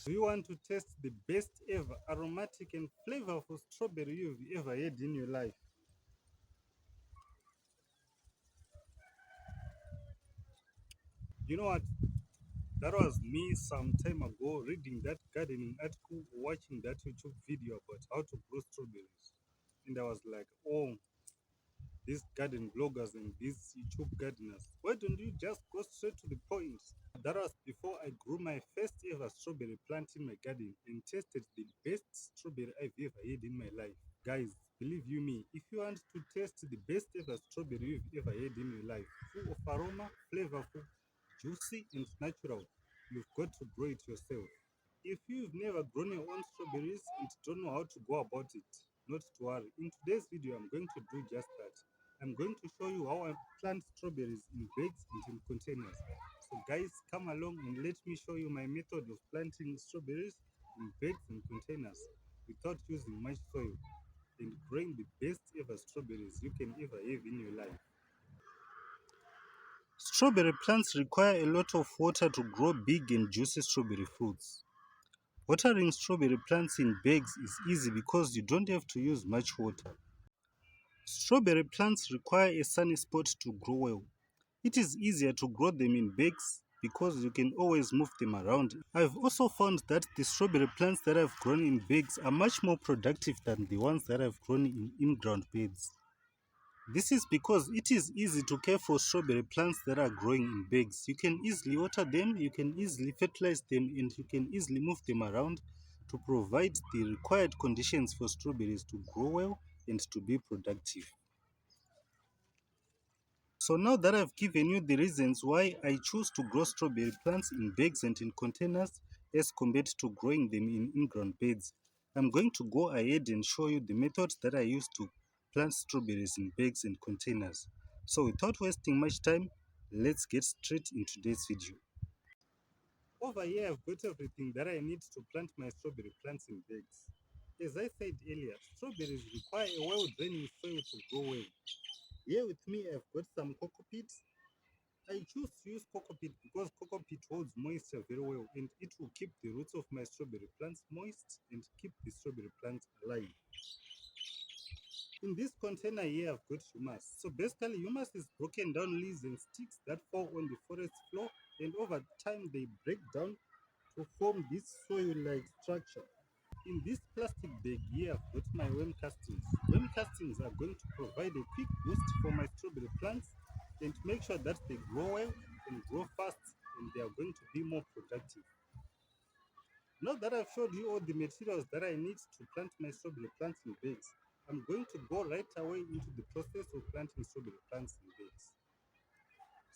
Do you want to taste the best ever aromatic and flavorful strawberry you've ever had in your life? You know what? That was me some time ago reading that gardening article, watching that YouTube video about how to grow strawberries. And I was like, oh, these garden bloggers and these YouTube gardeners, why don't you just go straight to the point? That was before I grew my first ever strawberry plant in my garden and tasted the best strawberry I've ever had in my life. Guys, believe you me, if you want to taste the best ever strawberry you've ever had in your life, full of aroma, flavorful, juicy, and natural, you've got to grow it yourself. If you've never grown your own strawberries and don't know how to go about it, not to worry. In today's video, I'm going to do just that. I'm going to show you how I plant strawberries in bags and in containers. So guys, come along and let me show you my method of planting strawberries in bags and containers without using much soil and growing the best ever strawberries you can ever have in your life. Strawberry plants require a lot of water to grow big and juicy strawberry fruits. Watering strawberry plants in bags is easy because you don't have to use much water. Strawberry plants require a sunny spot to grow well. It is easier to grow them in bags because you can always move them around. I've also found that the strawberry plants that I've grown in bags are much more productive than the ones that I've grown in in-ground beds. This is because it is easy to care for strawberry plants that are growing in bags. You can easily water them, you can easily fertilize them, and you can easily move them around to provide the required conditions for strawberries to grow well and to be productive. So now that I've given you the reasons why I choose to grow strawberry plants in bags and in containers as compared to growing them in in-ground beds, I'm going to go ahead and show you the methods that I use to plant strawberries in bags and containers. So without wasting much time, let's get straight into today's video. Over here I've got everything that I need to plant my strawberry plants in bags. As I said earlier, strawberries require a well-draining soil to grow well. Here with me I've got some cocoa peat. I choose to use cocoa peat because cocoa peat holds moisture very well and it will keep the roots of my strawberry plants moist and keep the strawberry plants alive. In this container here I've got humus. So basically humus is broken down leaves and sticks that fall on the forest floor, and over time they break down to form this soil-like structure. In this plastic bag here I've got my worm castings. Worm castings are going to provide a quick boost for my strawberry plants and make sure that they grow well and grow fast, and they are going to be more productive. Now that I've showed you all the materials that I need to plant my strawberry plants in bags, I'm going to go right away into the process of planting strawberry plants in bags.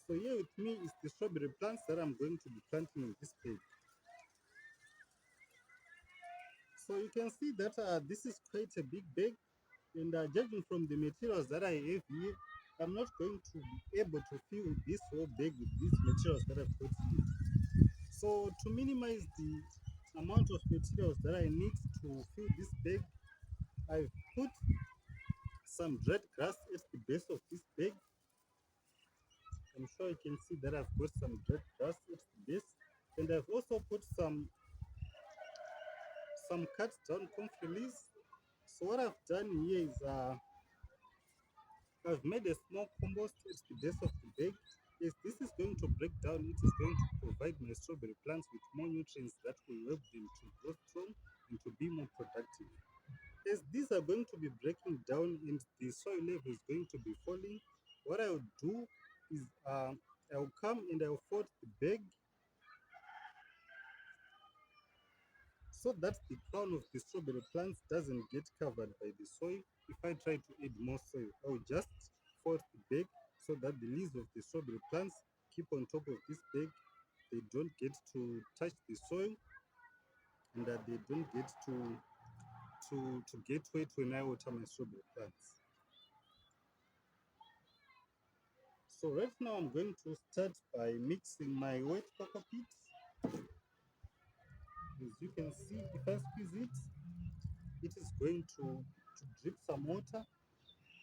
So here with me is the strawberry plants that I'm going to be planting in this bag. So you can see that this is quite a big bag, and judging from the materials that I have here, I'm not going to be able to fill this whole bag with these materials that I've got here. So to minimize the amount of materials that I need to fill this bag, I've put some dried grass at the base of this bag. I'm sure you can see that I've got some dried grass at the base, and I've also put some cut down comfrey leaves. So what I've done here is I've made a small compost at the base of the bag. As this is going to break down, it is going to provide my strawberry plants with more nutrients that will help them to grow strong and to be more productive. As these are going to be breaking down and the soil level is going to be falling, what I will do is I'll come and I'll fold the bag so that the crown of the strawberry plants doesn't get covered by the soil. If I try to add more soil, I'll just fold the bag so that the leaves of the strawberry plants keep on top of this bag. They don't get to touch the soil, and that they don't get to get wet when I water my strawberry plants. So right now I'm going to start by mixing my wet cocoa peat. As you can see, if I squeeze it, it is going to drip some water,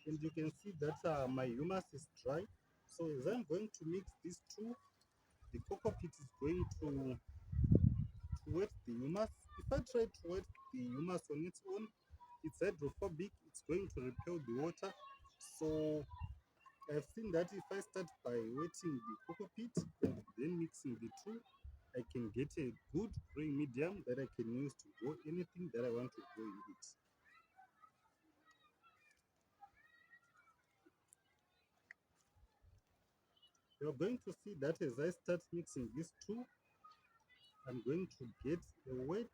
and you can see that my humus is dry. So as I'm going to mix these two, the cocoa peat is going to wet the humus, I try to wet the humus on its own, it's hydrophobic, it's going to repel the water. So I've seen that if I start by wetting the cocoa peat and then mixing the two, I can get a good growing medium that I can use to grow anything that I want to grow in it. You're going to see that as I start mixing these two, I'm going to get a wet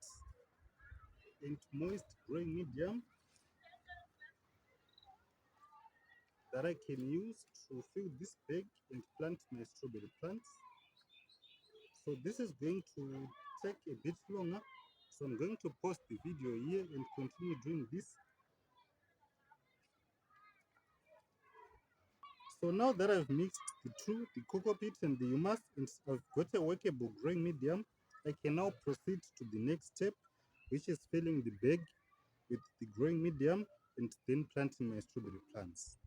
and moist growing medium that I can use to fill this bag and plant my strawberry plants. So this is going to take a bit longer. So I'm going to pause the video here and continue doing this. So now that I've mixed the two, the cocoa peat and the humus, and I've got a workable growing medium, I can now proceed to the next step, which is filling the bag with the growing medium and then planting my strawberry plants.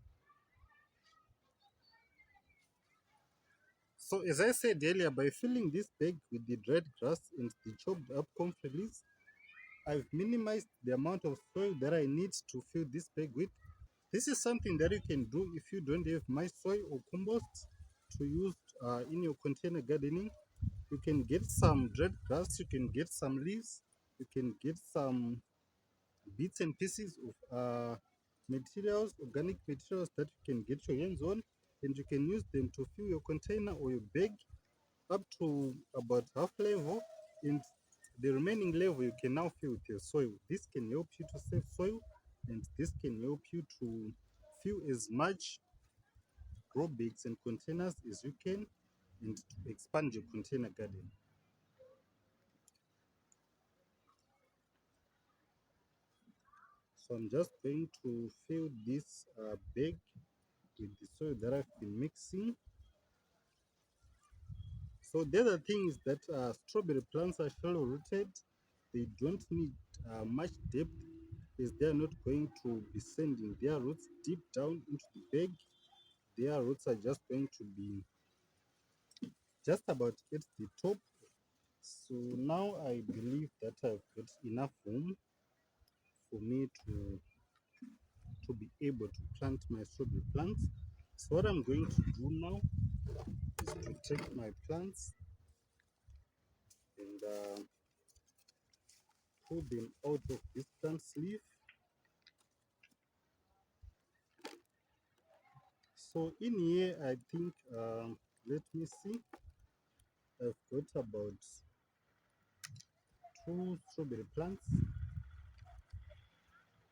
So as I said earlier, by filling this bag with the dried grass and the chopped up comfrey leaves, I've minimized the amount of soil that I need to fill this bag with. This is something that you can do if you don't have my soil or compost to use in your container gardening. You can get some dried grass, you can get some leaves, you can get some bits and pieces of materials, organic materials that you can get your hands on, and you can use them to fill your container or your bag up to about half level, and the remaining level you can now fill with your soil. This can help you to save soil, and this can help you to fill as much grow bags and containers as you can and to expand your container garden. So I'm just going to fill this bag with the soil that I've been mixing. So the other thing is that strawberry plants are shallow rooted. They don't need much depth as they are not going to be sending their roots deep down into the bag. Their roots are just going to be just about at the top. So now I believe that I've got enough room for me to be able to plant my strawberry plants. So what I'm going to do now is to take my plants and pull them out of this plant sleeve. So in here, I think, let me see, I've got about 2 strawberry plants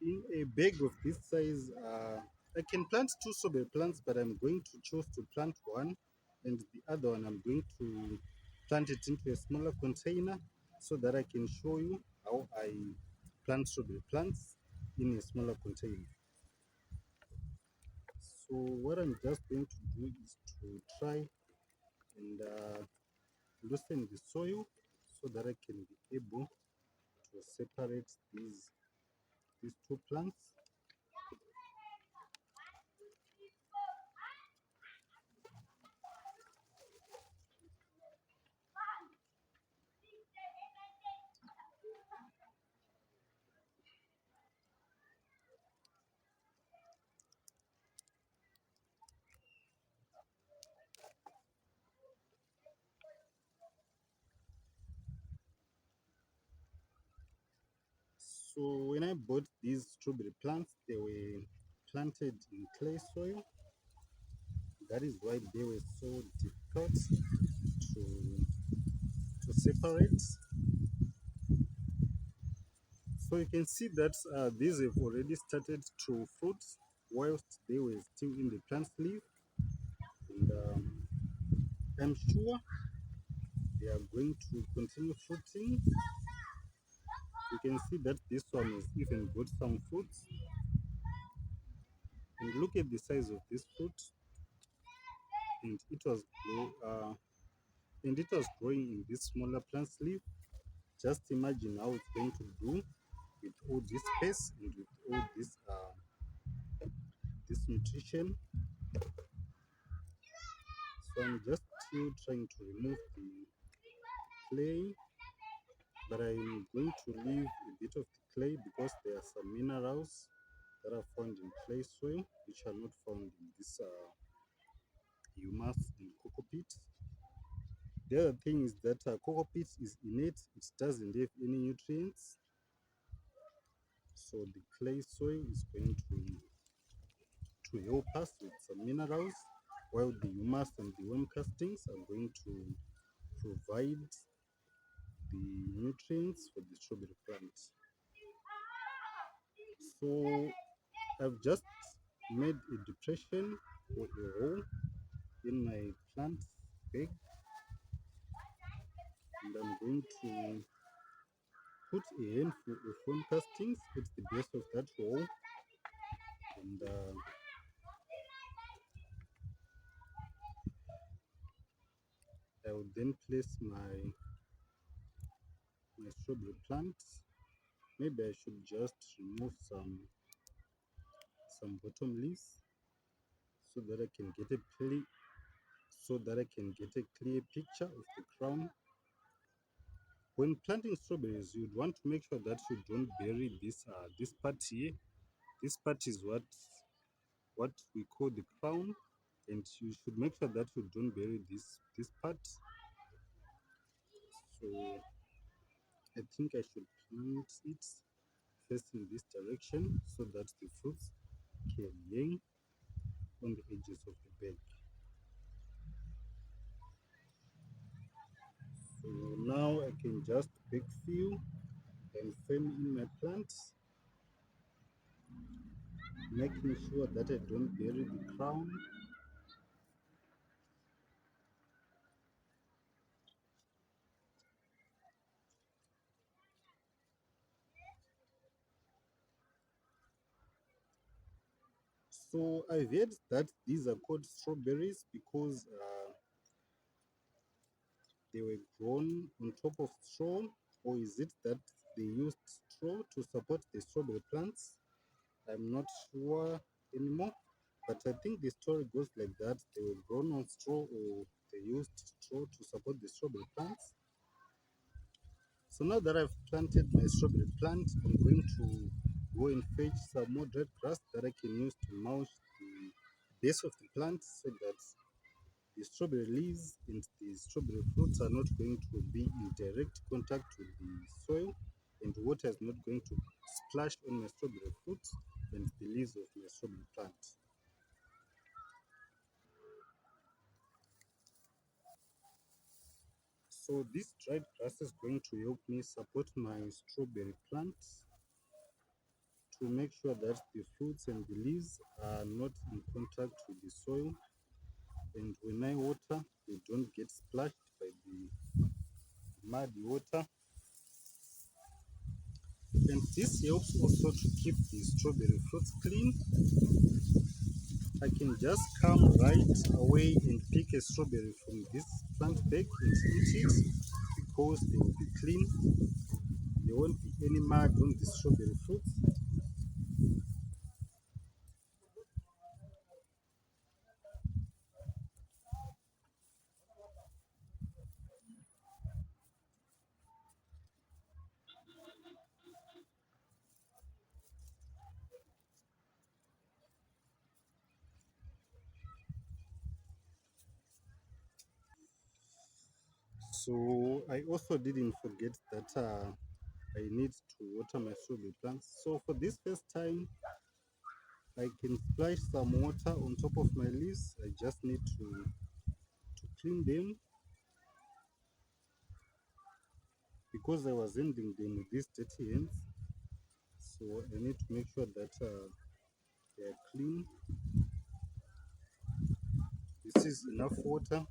in a bag of this size. I can plant 2 strawberry plants, but I'm going to choose to plant one, and the other one I'm going to plant it into a smaller container so that I can show you how I plant strawberry plants in a smaller container. So what I'm just going to do is to try and loosen the soil so that I can be able to separate these two plants. So when I bought these strawberry plants, they were planted in clay soil. That is why they were so difficult to separate. So you can see that these have already started to fruit whilst they were still in the plant leaf. And I'm sure they are going to continue fruiting. You can see that this one has even got some fruits. And look at the size of this fruit. And it was growing in this smaller plant leaf. Just imagine how it's going to do with all this space and with all this nutrition. So I'm just still trying to remove the clay but I'm going to leave a bit of the clay because there are some minerals that are found in clay soil which are not found in this humus in cocoa peat. The other thing is that cocoa peat is innate, it doesn't have any nutrients, so the clay soil is going to help us with some minerals, while the humus and the worm castings are going to provide the nutrients for the strawberry plant. So I've just made a depression or a hole in my plant bag, and I'm going to put a handful of worm castings at the base of that hole, and I will then place my strawberry plants. Maybe I should just remove some bottom leaves so that I can get a clear picture of the crown. When planting strawberries, you'd want to make sure that you don't bury this part here. This part is what we call the crown, and you should make sure that you don't bury this part. So I think I should plant it facing this direction so that the fruits can hang on the edges of the bag. So now I can just backfill and frame in my plants, making sure that I don't bury the crown. So I've heard that these are called strawberries because they were grown on top of straw, or is it that they used straw to support the strawberry plants? I'm not sure anymore, but I think the story goes like that. They were grown on straw, or they used straw to support the strawberry plants. So now that I've planted my strawberry plant, I'm going to go and fetch some more dried grass that I can use to mulch the base of the plant so that the strawberry leaves and the strawberry fruits are not going to be in direct contact with the soil, and water is not going to splash on my strawberry fruits and the leaves of my strawberry plant. So this dried grass is going to help me support my strawberry plants to make sure that the fruits and the leaves are not in contact with the soil, and when I water they don't get splashed by the muddy water. And this helps also to keep the strawberry fruits clean. I can just come right away and pick a strawberry from this plant bag and eat it because they will be clean. There won't be any mud on the strawberry fruits. So I also didn't forget that I need to water my strawberry plants. So for this first time, I can splash some water on top of my leaves. I just need to clean them because I was ending them with these dirty hands. So I need to make sure that they are clean. This is enough water.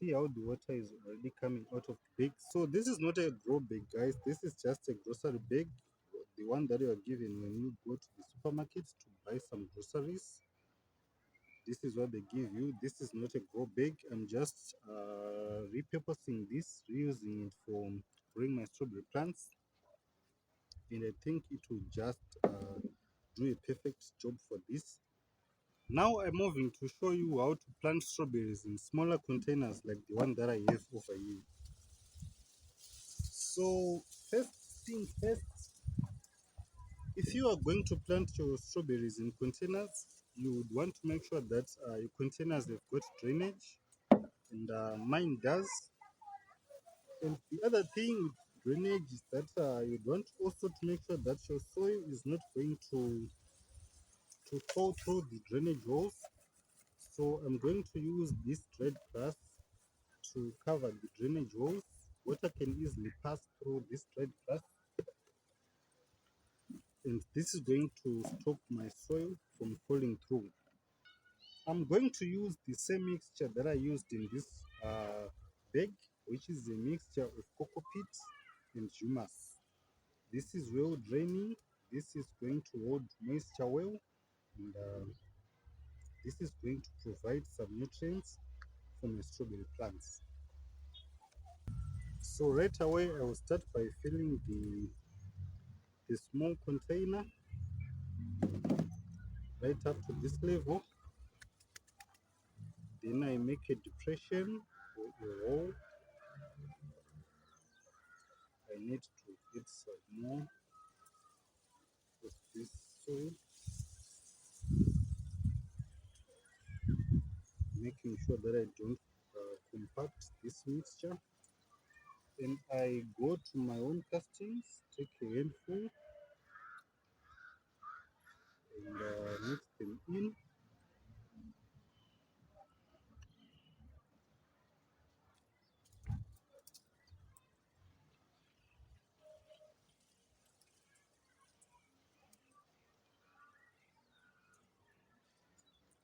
See how the water is already coming out of the bag. So this is not a grow bag, guys. This is just a grocery bag, the one that you are given when you go to the supermarket to buy some groceries. This is what they give you. This is not a grow bag. I'm just repurposing this, reusing it for growing my strawberry plants, and I think it will just do a perfect job for this. Now I'm moving to show you how to plant strawberries in smaller containers like the one that I have over here. So first thing first, if you are going to plant your strawberries in containers, you would want to make sure that your containers have got drainage, and mine does. And the other thing with drainage is that you'd want also to make sure that your soil is not going to fall through the drainage holes. So I'm going to use this dried grass to cover the drainage holes. Water can easily pass through this dried grass, and this is going to stop my soil from falling through. I'm going to use the same mixture that I used in this bag, which is a mixture of cocoa peat and humus. This is well draining. This is going to hold moisture well, and this is going to provide some nutrients for my strawberry plants. So right away, I will start by filling the small container right up to this level. Then I make a depression or a hole. I need to get some more of this soil, making sure that I don't compact this mixture. Then I go to my own castings, take a handful, and mix them in.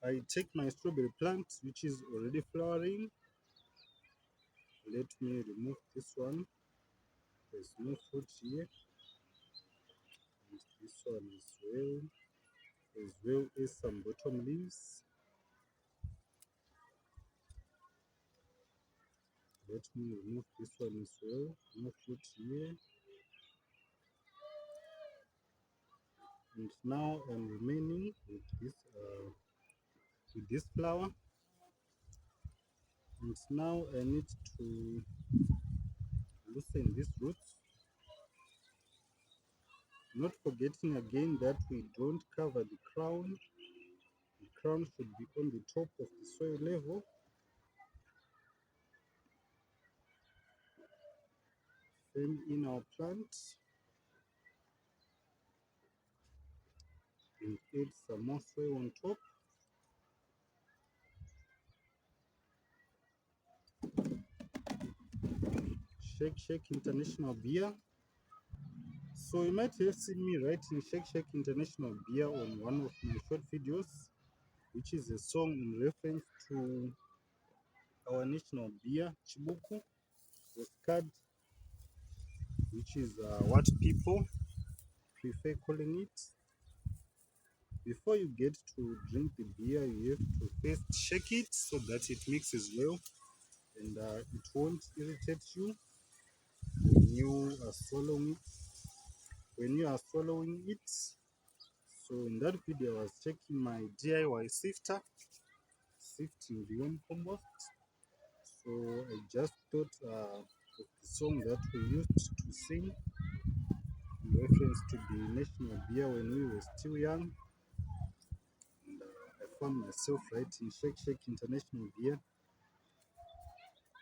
I take my strawberry plant, which is already flowering. Let me remove this one. There's no fruit here. And this one as well as some bottom leaves. Let me remove this one as well. No fruit here. And now I'm remaining with this flower. And now I need to loosen these roots. Not forgetting again that we don't cover the crown. The crown should be on the top of the soil level. Then in our plant and add some more soil on top. Shake Shake International Beer. So you might have seen me writing Shake Shake International Beer on one of my short videos, which is a song in reference to our national beer, Chibuku, or Scad, which is what people prefer calling it. Before you get to drink the beer, you have to first shake it so that it mixes well, and it won't irritate you when you are swallowing it. So in that video, I was checking my DIY sifter, sifting the worm compost. So I just thought of the song that we used to sing in reference to the national beer when we were still young. And I found myself writing Shake Shake International Beer,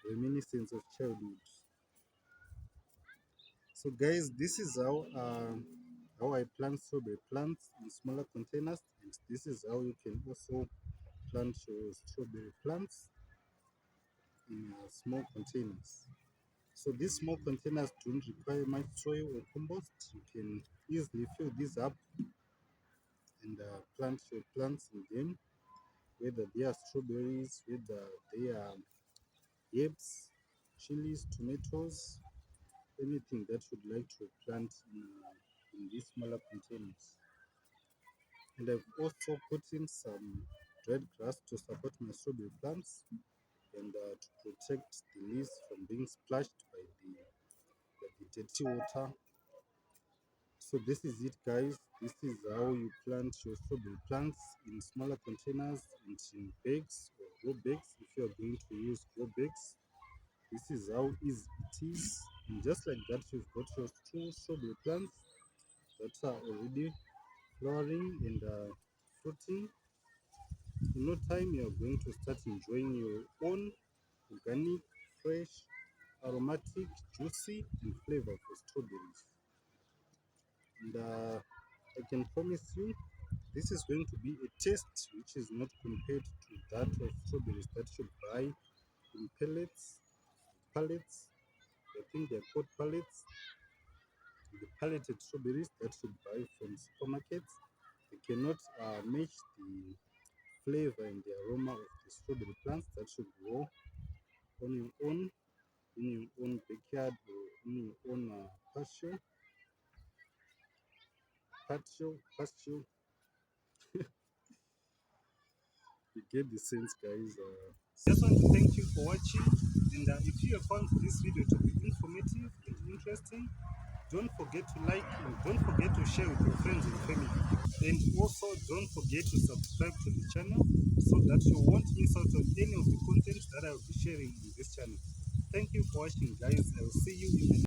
reminiscence of childhood. So guys, this is how I plant strawberry plants in smaller containers, and this is how you can also plant your strawberry plants in small containers. So these small containers don't require much soil or compost. You can easily fill these up and plant your plants in them, whether they are strawberries, whether they are herbs, chilies, tomatoes, anything that you'd like to plant in these smaller containers. And I've also put in some dried grass to support my strawberry plants and to protect the leaves from being splashed by the dirty water. So this is it, guys. This is how you plant your strawberry plants in smaller containers and in bags or grow bags if you are going to use grow bags. This is how easy it is. And just like that, you've got your two strawberry plants that are already flowering and fruiting. In no time, you are going to start enjoying your own organic, fresh, aromatic, juicy, and flavorful strawberries. And I can promise you, this is going to be a taste which is not compared to that of strawberries that you buy in pallets. I think they're called pallets. The palleted strawberries that you buy from supermarkets, they cannot match the flavor and the aroma of the strawberry plants that you grow on your own in your own backyard or in your own pasture. You get the sense, guys. Just want to thank you for watching, and if you have found this video to be informative and interesting, don't forget to like and don't forget to share with your friends and family. And also don't forget to subscribe to the channel so that you won't miss out on any of the content that I will be sharing in this channel. Thank you for watching, guys. I will see you in the